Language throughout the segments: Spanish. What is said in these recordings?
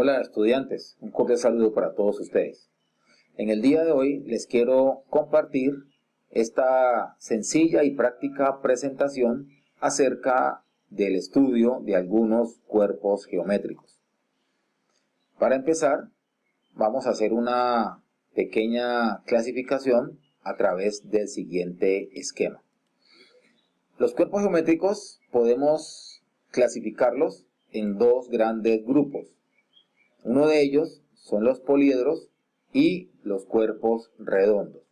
Hola estudiantes, un cordial saludo para todos ustedes. En el día de hoy les quiero compartir esta sencilla y práctica presentación acerca del estudio de algunos cuerpos geométricos. Para empezar, vamos a hacer una pequeña clasificación a través del siguiente esquema. Los cuerpos geométricos podemos clasificarlos en dos grandes grupos. Uno de ellos son los poliedros y los cuerpos redondos.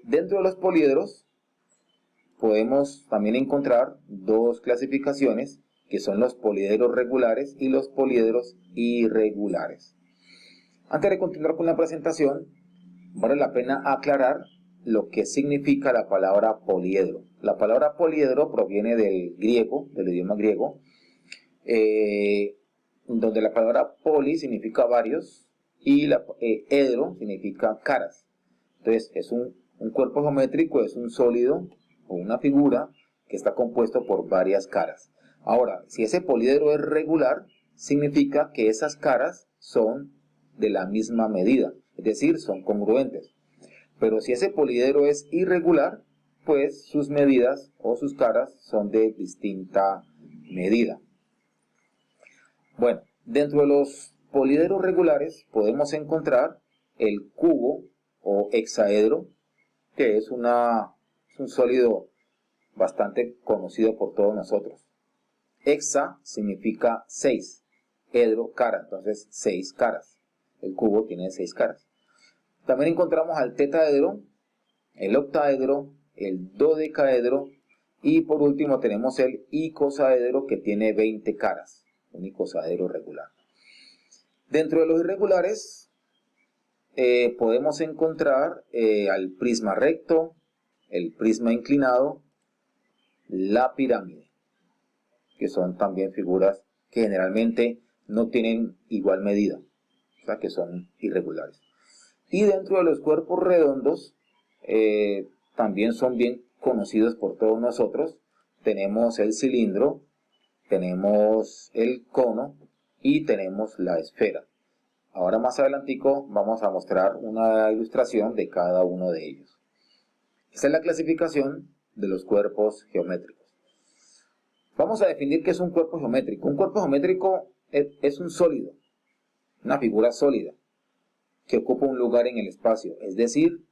Dentro de los poliedros podemos también encontrar dos clasificaciones que son los poliedros regulares y los poliedros irregulares. Antes de continuar con la presentación, vale la pena aclarar lo que significa la palabra poliedro. La palabra poliedro proviene del griego, del idioma griego, donde la palabra poli significa varios y edro significa caras. Entonces es un cuerpo geométrico, es un sólido o una figura que está compuesto por varias caras. Ahora, si ese poliedro es regular, significa que esas caras son de la misma medida, es decir, son congruentes. Pero si ese poliedro es irregular, pues sus medidas o sus caras son de distinta medida. Bueno, dentro de los poliedros regulares podemos encontrar el cubo o hexaedro, que es un sólido bastante conocido por todos nosotros. Hexa significa 6, edro, cara, entonces 6 caras. El cubo tiene 6 caras. También encontramos al tetaedro, el octaedro, el dodecaedro y por último tenemos el icosaedro que tiene 20 caras. Un icosaedro regular. Dentro de los irregulares podemos encontrar al prisma recto, el prisma inclinado, la pirámide, que son también figuras que generalmente no tienen igual medida, o sea que son irregulares. Y dentro de los cuerpos redondos también son bien conocidos por todos nosotros. Tenemos el cilindro, tenemos el cono y tenemos la esfera. Ahora más adelantico vamos a mostrar una ilustración de cada uno de ellos. Esta es la clasificación de los cuerpos geométricos. Vamos a definir qué es un cuerpo geométrico. Un cuerpo geométrico es un sólido, una figura sólida que ocupa un lugar en el espacio. Es decir,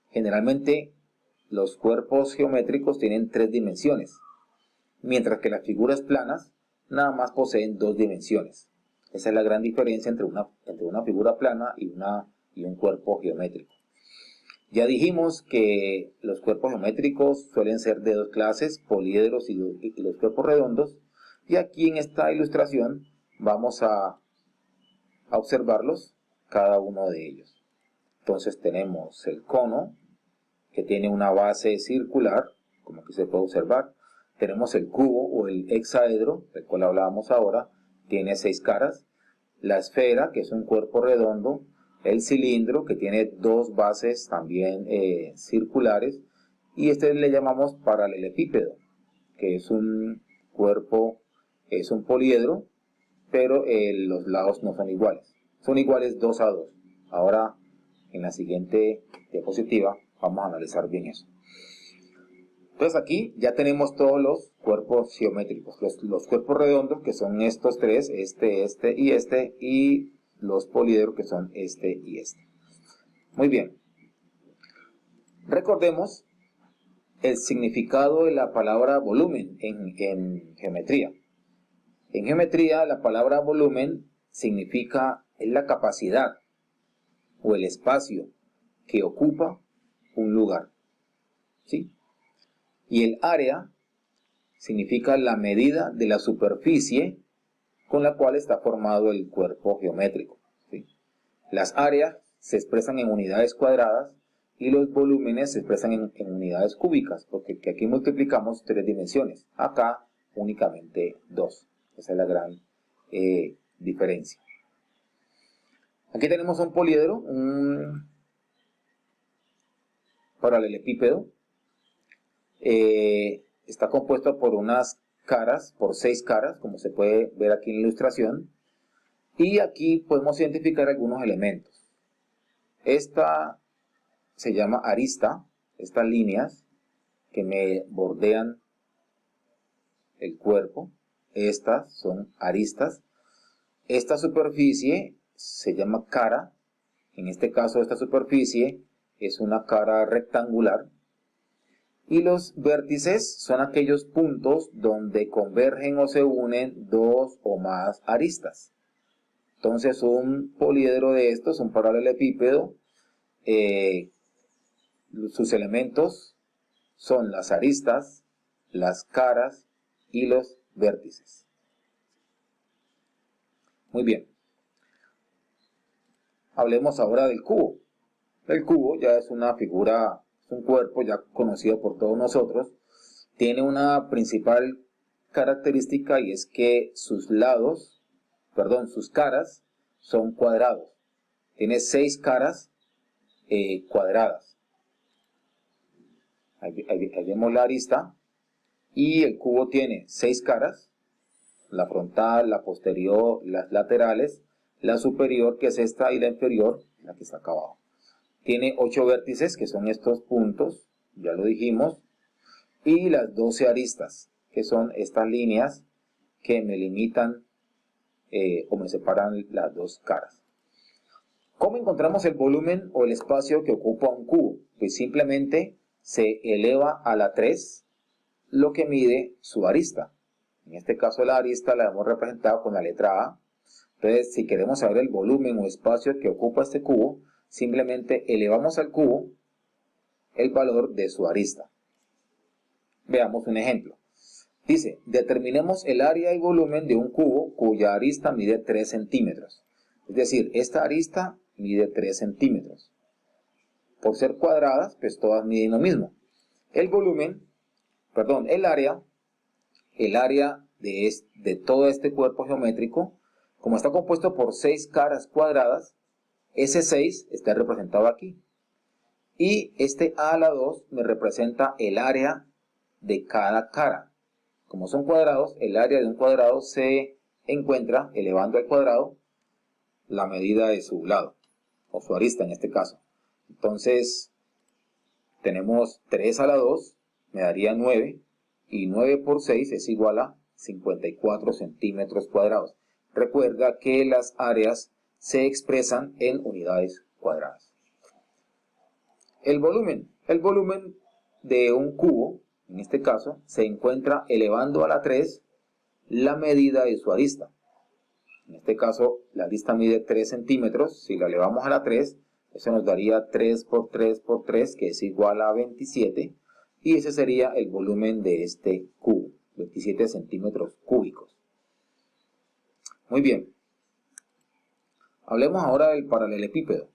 generalmente los cuerpos geométricos tienen 3 dimensiones. Mientras que las figuras planas nada más poseen 2 dimensiones. Esa es la gran diferencia entre una figura plana y un cuerpo geométrico. Ya dijimos que los cuerpos geométricos suelen ser de 2 clases, poliedros y los cuerpos redondos. Y aquí en esta ilustración vamos a observarlos, cada uno de ellos. Entonces tenemos el cono, que tiene una base circular, como aquí se puede observar. Tenemos el cubo o el hexaedro, del cual hablábamos ahora, tiene 6 caras. La esfera, que es un cuerpo redondo. El cilindro, que tiene 2 bases también circulares. Y este le llamamos paralelepípedo, que es un cuerpo, es un poliedro, pero los lados no son iguales. Son iguales 2 a 2. Ahora, en la siguiente diapositiva, vamos a analizar bien eso. Entonces aquí ya tenemos todos los cuerpos geométricos, los cuerpos redondos que son estos 3, este y los poliedros que son este y este. Muy bien. Recordemos el significado de la palabra volumen en geometría. En geometría la palabra volumen significa es la capacidad o el espacio que ocupa un lugar, ¿sí? Y el área significa la medida de la superficie con la cual está formado el cuerpo geométrico, ¿sí? Las áreas se expresan en unidades cuadradas y los volúmenes se expresan en unidades cúbicas, porque aquí multiplicamos 3 dimensiones, acá únicamente 2. Esa es la gran diferencia. Aquí tenemos un poliedro, un paralelepípedo. Está compuesto por unas caras por 6 caras, como se puede ver aquí en la ilustración. Y aquí podemos identificar algunos elementos. Esta se llama arista, estas líneas que me bordean el cuerpo, estas son aristas. Esta superficie se llama cara, en este caso esta superficie es una cara rectangular. Y los vértices son aquellos puntos donde convergen o se unen dos o más aristas. Entonces un poliedro de estos, un paralelepípedo, sus elementos son las aristas, las caras y los vértices. Muy bien. Hablemos ahora del cubo. El cubo ya es una figura, es un cuerpo ya conocido por todos nosotros. Tiene una principal característica y es que sus lados, sus caras son cuadrados. Tiene 6 caras cuadradas. Ahí vemos la arista. Y el cubo tiene 6 caras, la frontal, la posterior, las laterales, la superior que es esta y la inferior, la que está acá abajo. Tiene 8 vértices que son estos puntos, ya lo dijimos, y las 12 aristas que son estas líneas que me limitan o me separan las dos caras. ¿Cómo encontramos el volumen o el espacio que ocupa un cubo? Pues simplemente se eleva a la 3 lo que mide su arista. En este caso la arista la hemos representado con la letra A. Entonces, si queremos saber el volumen o espacio que ocupa este cubo, simplemente elevamos al cubo el valor de su arista. Veamos un ejemplo. Dice, determinemos el área y volumen de un cubo cuya arista mide 3 centímetros. Es decir, esta arista mide 3 centímetros. Por ser cuadradas, pues todas miden lo mismo. El volumen, el área de todo este cuerpo geométrico, como está compuesto por 6 caras cuadradas, ese 6 está representado aquí. Y este A a la 2 me representa el área de cada cara. Como son cuadrados, el área de un cuadrado se encuentra elevando al cuadrado la medida de su lado, o su arista en este caso. Entonces, tenemos 3 a la 2, me daría 9, y 9 por 6 es igual a 54 centímetros cuadrados. Recuerda que las áreas se expresan en unidades cuadradas. El volumen de un cubo, en este caso, se encuentra elevando a la 3 la medida de su arista. En este caso, la arista mide 3 centímetros. Si la elevamos a la 3, eso nos daría 3 por 3 por 3, que es igual a 27. Y ese sería el volumen de este cubo, 27 centímetros cúbicos. Muy bien. Hablemos ahora del paralelepípedo.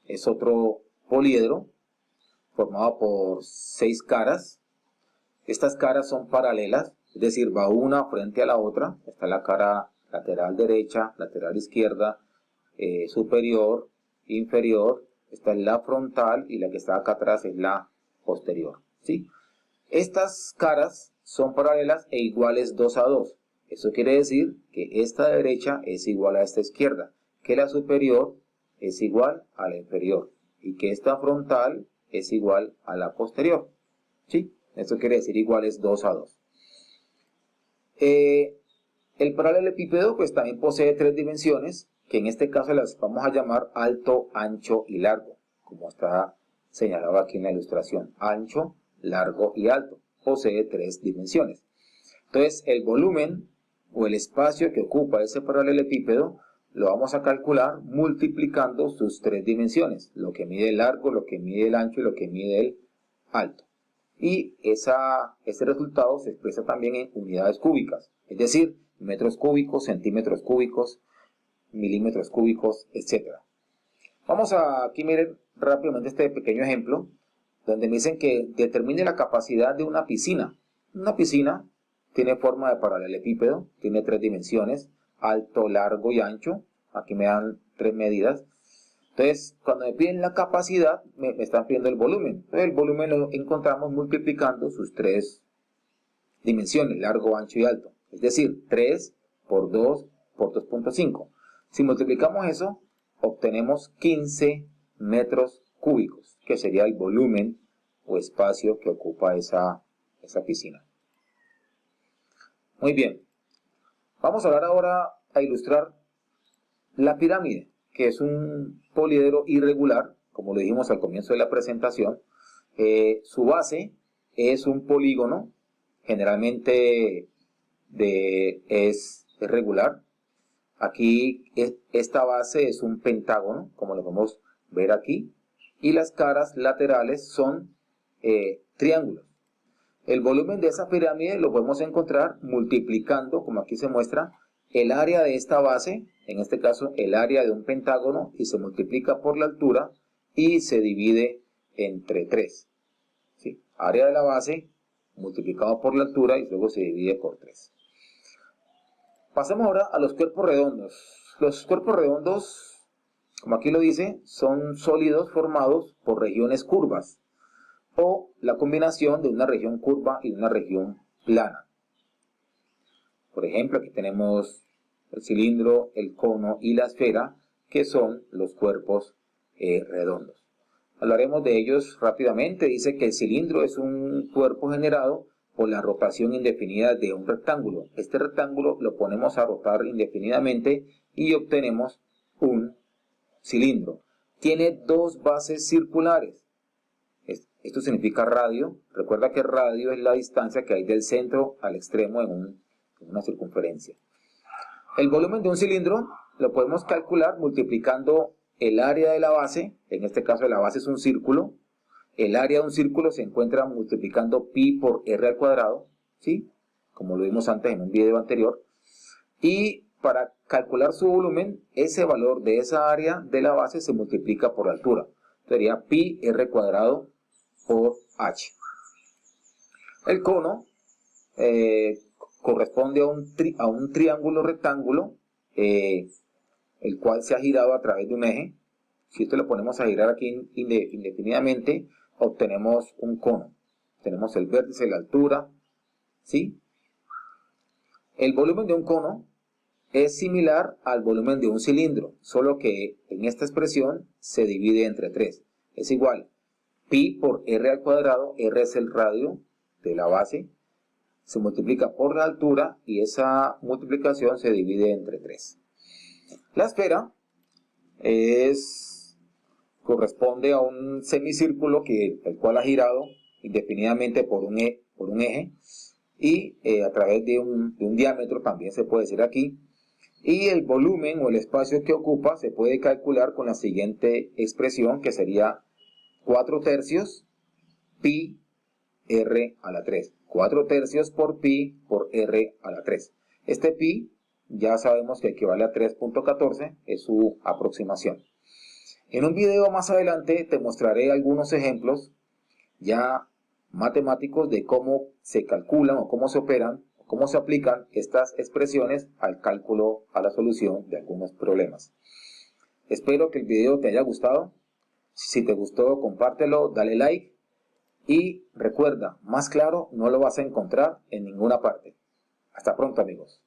Es otro poliedro formado por 6 caras. Estas caras son paralelas, es decir, va una frente a la otra. Está la cara lateral derecha, lateral izquierda, superior, inferior. Esta es la frontal y la que está acá atrás es la posterior. ¿Sí? Estas caras son paralelas e iguales 2 a 2. Eso quiere decir que esta derecha es igual a esta izquierda, que la superior es igual a la inferior y que esta frontal es igual a la posterior. ¿Sí? Eso quiere decir iguales 2 a 2. El paralelepípedo pues también posee 3 dimensiones, que en este caso las vamos a llamar alto, ancho y largo, como está señalado aquí en la ilustración. Ancho, largo y alto. Posee 3 dimensiones. Entonces el volumen o el espacio que ocupa ese paralelepípedo lo vamos a calcular multiplicando sus 3 dimensiones, lo que mide el largo, lo que mide el ancho y lo que mide el alto. Y ese resultado se expresa también en unidades cúbicas, es decir, metros cúbicos, centímetros cúbicos, milímetros cúbicos, etc. Vamos a aquí miren rápidamente este pequeño ejemplo, donde me dicen que determine la capacidad de una piscina. Una piscina tiene forma de paralelepípedo, tiene 3 dimensiones, alto, largo y ancho. Aquí me dan 3 medidas. Entonces, cuando me piden la capacidad, me están pidiendo el volumen. Entonces, el volumen lo encontramos multiplicando sus 3 dimensiones, largo, ancho y alto. Es decir, 3 por 2 por 2.5. Si multiplicamos eso, obtenemos 15 metros cúbicos, que sería el volumen o espacio que ocupa esa piscina. Muy bien. Vamos a hablar ahora a ilustrar la pirámide, que es un poliedro irregular, como lo dijimos al comienzo de la presentación. Su base es un polígono, generalmente es regular. Aquí esta base es un pentágono, como lo podemos ver aquí, y las caras laterales son triángulos. El volumen de esa pirámide lo podemos encontrar multiplicando, como aquí se muestra, el área de esta base, en este caso el área de un pentágono, y se multiplica por la altura y se divide entre 3. ¿Sí? Área de la base multiplicado por la altura y luego se divide por 3. Pasemos ahora a los cuerpos redondos. Los cuerpos redondos, como aquí lo dice, son sólidos formados por regiones curvas o la combinación de una región curva y de una región plana. Por ejemplo, aquí tenemos el cilindro, el cono y la esfera, que son los cuerpos redondos. Hablaremos de ellos rápidamente. Dice que el cilindro es un cuerpo generado por la rotación indefinida de un rectángulo. Este rectángulo lo ponemos a rotar indefinidamente y obtenemos un cilindro. Tiene dos bases circulares. Esto significa radio. Recuerda que radio es la distancia que hay del centro al extremo en una circunferencia. El volumen de un cilindro lo podemos calcular multiplicando el área de la base. En este caso la base es un círculo. El área de un círculo se encuentra multiplicando pi por r al cuadrado, ¿sí? Como lo vimos antes en un video anterior. Y para calcular su volumen, ese valor de esa área de la base se multiplica por la altura. Sería pi r cuadrado por h. El cono corresponde a un triángulo rectángulo, el cual se ha girado a través de un eje. Si esto lo ponemos a girar aquí indefinidamente, obtenemos un cono. Tenemos el vértice, la altura, ¿sí? El volumen de un cono es similar al volumen de un cilindro, solo que en esta expresión se divide entre 3. Es igual pi por r al cuadrado, r es el radio de la base, se multiplica por la altura y esa multiplicación se divide entre 3. La esfera corresponde a un semicírculo el cual ha girado indefinidamente por un eje y a través de un diámetro, también se puede decir aquí. Y el volumen o el espacio que ocupa se puede calcular con la siguiente expresión, que sería 4 tercios pi r a la 3. 4 tercios por pi por r a la 3. Este pi ya sabemos que equivale a 3.14, es su aproximación. En un video más adelante te mostraré algunos ejemplos ya matemáticos de cómo se calculan o cómo se operan, o cómo se aplican estas expresiones al cálculo, a la solución de algunos problemas. Espero que el video te haya gustado. Si te gustó, compártelo, dale like y recuerda, más claro no lo vas a encontrar en ninguna parte. Hasta pronto, amigos.